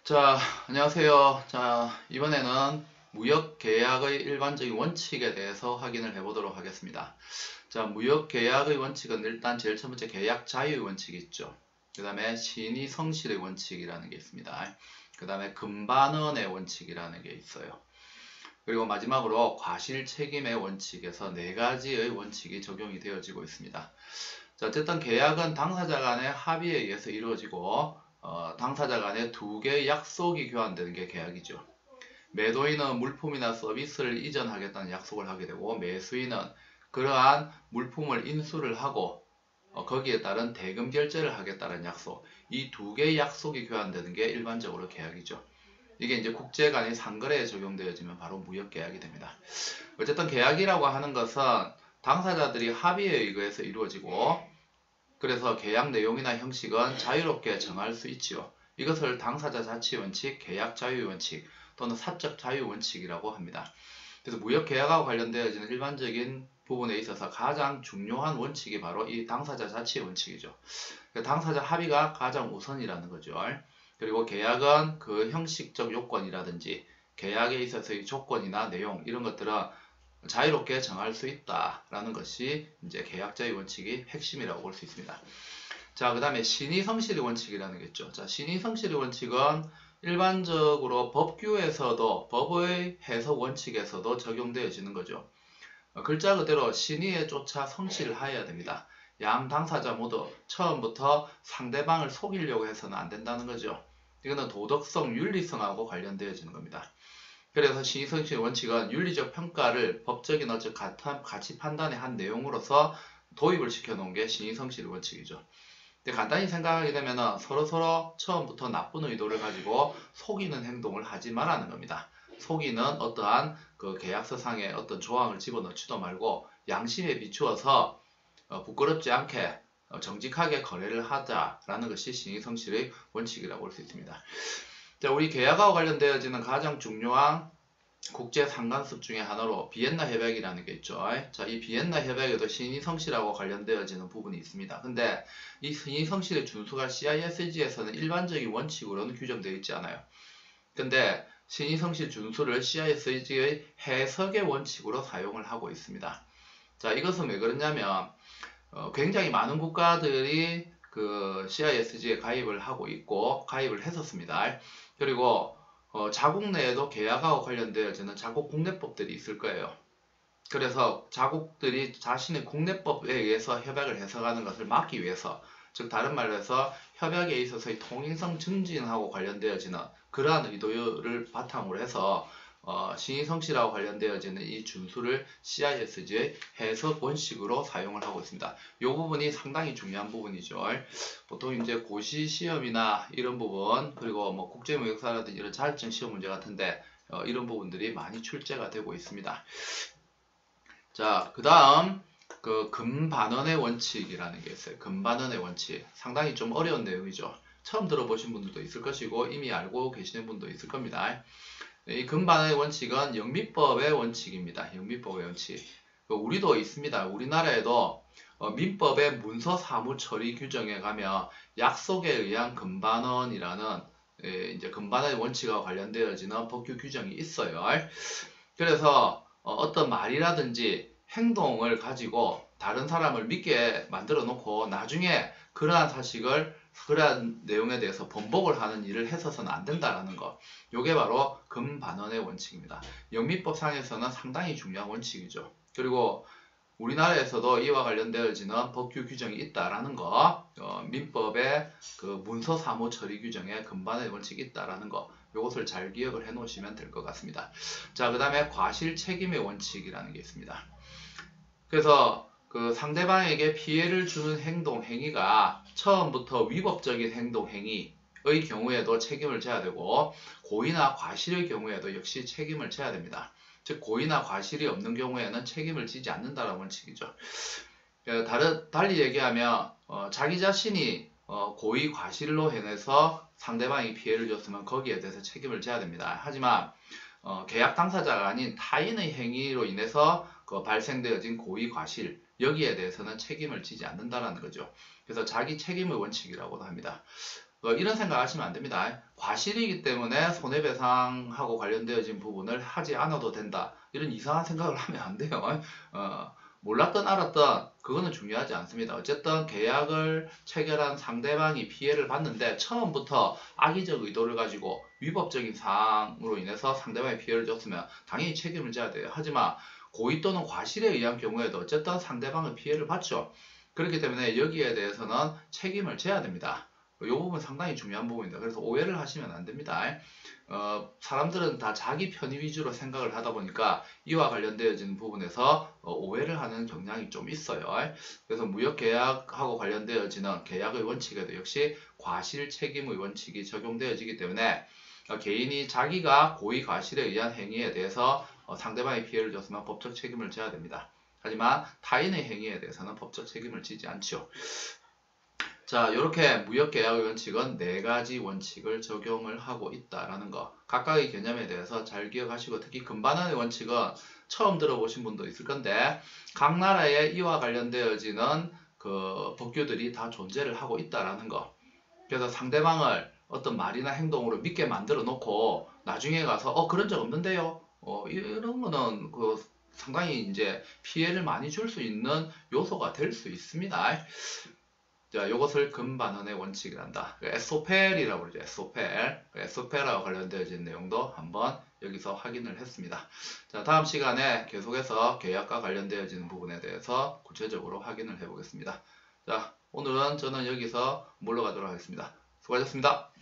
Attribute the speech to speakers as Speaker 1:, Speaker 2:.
Speaker 1: 자, 안녕하세요. 자, 이번에는 무역계약의 일반적인 원칙에 대해서 확인을 해보도록 하겠습니다. 자, 무역계약의 원칙은 일단 제일 첫 번째 계약 자유의 원칙이 있죠. 그 다음에 신의 성실의 원칙이라는 게 있습니다. 그 다음에 금반원의 원칙이라는 게 있어요. 그리고 마지막으로 과실 책임의 원칙에서 네 가지의 원칙이 적용이 되어지고 있습니다. 자, 어쨌든 계약은 당사자 간의 합의에 의해서 이루어지고 당사자 간에 두 개의 약속이 교환되는 게 계약이죠. 매도인은 물품이나 서비스를 이전하겠다는 약속을 하게 되고 매수인은 그러한 물품을 인수를 하고 거기에 따른 대금 결제를 하겠다는 약속, 이 두 개의 약속이 교환되는 게 일반적으로 계약이죠. 이게 이제 국제 간의 상거래에 적용되어지면 바로 무역계약이 됩니다. 어쨌든 계약이라고 하는 것은 당사자들이 합의에 의해서 이루어지고 그래서 계약 내용이나 형식은 자유롭게 정할 수 있지요. 이것을 당사자 자치 원칙, 계약 자유 원칙 또는 사적 자유 원칙이라고 합니다. 그래서 무역 계약하고 관련되어지는 일반적인 부분에 있어서 가장 중요한 원칙이 바로 이 당사자 자치 원칙이죠. 당사자 합의가 가장 우선이라는 거죠. 그리고 계약은 그 형식적 요건이라든지 계약에 있어서의 조건이나 내용 이런 것들은 자유롭게 정할 수 있다라는 것이 이제 계약자의 원칙이 핵심이라고 볼 수 있습니다. 자, 그 다음에 신의 성실의 원칙이라는 게 있죠. 자, 신의 성실의 원칙은 일반적으로 법규에서도 법의 해석 원칙에서도 적용되어지는 거죠. 글자 그대로 신의에 쫓아 성실하여야 됩니다. 양 당사자 모두 처음부터 상대방을 속이려고 해서는 안 된다는 거죠. 이거는 도덕성, 윤리성하고 관련되어지는 겁니다. 그래서 신의성실 원칙은 윤리적 평가를 법적인 어떤 가치 판단의 한 내용으로서 도입을 시켜놓은 게 신의성실 원칙이죠. 근데 간단히 생각하게 되면 서로 처음부터 나쁜 의도를 가지고 속이는 행동을 하지 말라는 겁니다. 속이는 어떠한 그 계약서상의 어떤 조항을 집어넣지도 말고 양심에 비추어서 부끄럽지 않게 정직하게 거래를 하자라는 것이 신의성실의 원칙이라고 볼 수 있습니다. 자, 우리 계약하고 관련되어지는 가장 중요한 국제 상관습 중에 하나로 비엔나 협약이라는 게 있죠. 자, 이 비엔나 협약에도 신의 성실하고 관련되어지는 부분이 있습니다. 근데 이 신의 성실의 준수가 CISG에서는 일반적인 원칙으로는 규정되어 있지 않아요. 근데 신의 성실 준수를 CISG의 해석의 원칙으로 사용을 하고 있습니다. 자, 이것은 왜 그러냐면 굉장히 많은 국가들이 그 CISG에 가입을 하고 있고 가입을 했었습니다. 그리고 자국 내에도 계약하고 관련되어지는 자국 국내법들이 있을 거예요. 그래서 자국들이 자신의 국내법에 의해서 협약을 해석하는 것을 막기 위해서, 즉 다른 말로 해서 협약에 있어서의 통일성 증진하고 관련되어지는 그러한 의도를 바탕으로 해서 신의성실하고 관련되어지는 이 준수를 CISG의 해석 원칙으로 사용을 하고 있습니다. 이 부분이 상당히 중요한 부분이죠. 보통 이제 고시 시험이나 이런 부분, 그리고 뭐 국제무역사라든지 이런 자격증 시험 문제 같은데 이런 부분들이 많이 출제가 되고 있습니다. 자, 그 다음 그 금반원의 원칙이라는 게 있어요. 금반원의 원칙. 상당히 좀 어려운 내용이죠. 처음 들어보신 분들도 있을 것이고 이미 알고 계시는 분도 있을 겁니다. 이 금반원의 원칙은 영미법의 원칙입니다. 영미법의 원칙. 우리도 있습니다. 우리나라에도 민법의 문서 사무 처리 규정에 가면 약속에 의한 금반원이라는 이제 금반원의 원칙과 관련되어지는 법규 규정이 있어요. 그래서 어떤 말이라든지 행동을 가지고 다른 사람을 믿게 만들어 놓고 나중에 그러한 내용에 대해서 번복을 하는 일을 해서는 안 된다라는 것. 요게 바로 금반원의 원칙입니다. 영미법상에서는 상당히 중요한 원칙이죠. 그리고 우리나라에서도 이와 관련되어지는 법규 규정이 있다라는 거, 민법의 그 문서 사무 처리 규정에 금반원의 원칙이 있다라는 거, 이것을 잘 기억을 해 놓으시면 될 것 같습니다. 자, 그 다음에 과실 책임의 원칙이라는 게 있습니다. 그래서 그 상대방에게 피해를 주는 행동, 행위가 처음부터 위법적인 행동, 행위의 경우에도 책임을 져야 되고 고의나 과실의 경우에도 역시 책임을 져야 됩니다. 즉 고의나 과실이 없는 경우에는 책임을 지지 않는다는 원칙이죠. 달리 얘기하면 자기 자신이 고의 과실로 인해서 상대방이 피해를 줬으면 거기에 대해서 책임을 져야 됩니다. 하지만 계약 당사자가 아닌 타인의 행위로 인해서 발생되어진 고의 과실, 여기에 대해서는 책임을 지지 않는다는 거죠. 그래서 자기 책임의 원칙이라고도 합니다. 이런 생각 하시면 안 됩니다. 과실이기 때문에 손해배상하고 관련되어진 부분을 하지 않아도 된다. 이런 이상한 생각을 하면 안 돼요. 몰랐던 알았던 그거는 중요하지 않습니다. 어쨌든 계약을 체결한 상대방이 피해를 봤는데 처음부터 악의적 의도를 가지고 위법적인 사항으로 인해서 상대방이 피해를 줬으면 당연히 책임을 져야 돼요. 하지만 고의 또는 과실에 의한 경우에도 어쨌든 상대방은 피해를 봤죠. 그렇기 때문에 여기에 대해서는 책임을 져야 됩니다. 이 부분 상당히 중요한 부분입니다. 그래서 오해를 하시면 안 됩니다. 사람들은 다 자기 편의 위주로 생각을 하다 보니까 이와 관련되어진 부분에서 오해를 하는 경향이 좀 있어요. 그래서 무역계약하고 관련되어지는 계약의 원칙에도 역시 과실 책임의 원칙이 적용되어지기 때문에 개인이 자기가 고의 과실에 의한 행위에 대해서 상대방의 피해를 줬으면 법적 책임을 져야 됩니다. 하지만 타인의 행위에 대해서는 법적 책임을 지지 않죠. 자, 이렇게 무역계약의 원칙은 4가지 원칙을 적용을 하고 있다라는 거. 각각의 개념에 대해서 잘 기억하시고, 특히 금반원의 원칙은 처음 들어보신 분도 있을 건데, 각 나라에 이와 관련되어지는 그 법규들이 다 존재를 하고 있다라는 거. 그래서 상대방을 어떤 말이나 행동으로 믿게 만들어 놓고, 나중에 가서, 그런 적 없는데요? 이런 거는 상당히 이제 피해를 많이 줄 수 있는 요소가 될 수 있습니다. 자, 요것을 금반원의 원칙이란다. 에소펠이라고 그러죠. 에소펠. 에소펠하고 관련되어진 내용도 한번 여기서 확인을 했습니다. 자, 다음 시간에 계속해서 계약과 관련되어지는 부분에 대해서 구체적으로 확인을 해보겠습니다. 자, 오늘은 저는 여기서 물러가도록 하겠습니다. 수고하셨습니다.